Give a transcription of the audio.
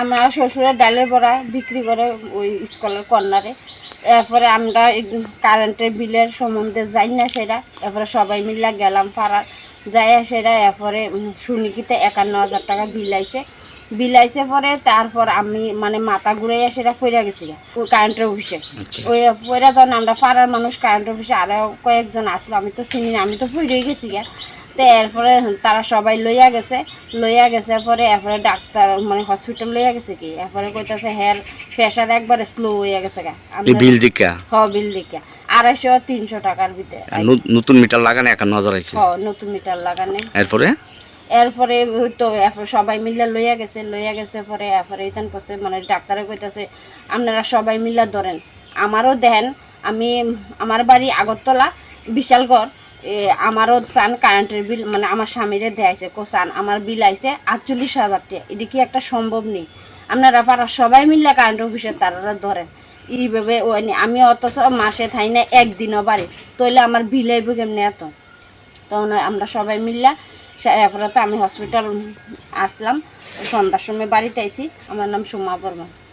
আমার শ্বশুরের ডালের বড়া বিক্রি করে ওই স্কুলের কর্নারে। এরপরে আমরা কারেন্টের বিলের সম্বন্ধে যাই না সেটা, এরপরে সবাই মিলে গেলাম পাড়ার, যাই সেটা এরপরে শুনি কিতে 51,000 টাকা বিল আইছে পরে তারপর আমি মানে মাথা ঘুরাইয়া সেটা ফিরে গেছি ওই কারেন্টের অফিসে। ওই ফিরে যখন আমরা পাড়ার মানুষ কারেন্ট অফিসে আরও কয়েকজন আসলো, আমি তো চিনি না, আমি তো ফিরে গেছি গা। তো এরপরে তারা সবাই লইয়া গেছে পরে এরপরে ডাক্তার মানে হসপিটাল লইয়া গেছে কি, এরপরে কইতাছে হের প্রেশার একবারে স্লো হইয়া গেছে গা। বিল দেখা বিল দেখা 250-300 টাকার ভিতরে। নতুন মিটার লাগানো 51,000 আইছে। নতুন মিটার লাগানে। এরপরে তো সবাই মিলে লইয়া গেছে পরে এরপরে ইতান করছে মানে ডাক্তারে কইতাছে আপনারা সবাই মিলে ধরেন আমারও দেন, আমি আমার বাড়ি আগরতলা বিশালগড়, আমারও চান কারেন্টের বিল মানে আমার স্বামীরে দেয়াইছে কোসান আমার বিল আইছে 48,000 টাকা। এটা কি একটা সম্ভব নেই? আপনারা পাড়ার সবাই মিলে কারেন্ট অফিসে তারা ধরেন এইভাবে ওই আমি অথচ মাসে থাই না একদিনও বাড়ি, তইলে আমার বিল আইব কেমনি এত? তখন আমরা সবাই মিললা এরপরে তো আমি হসপিটাল আসলাম, সন্ধ্যার সময় বাড়িতে আইছি। আমার নাম সোমা বর্মা।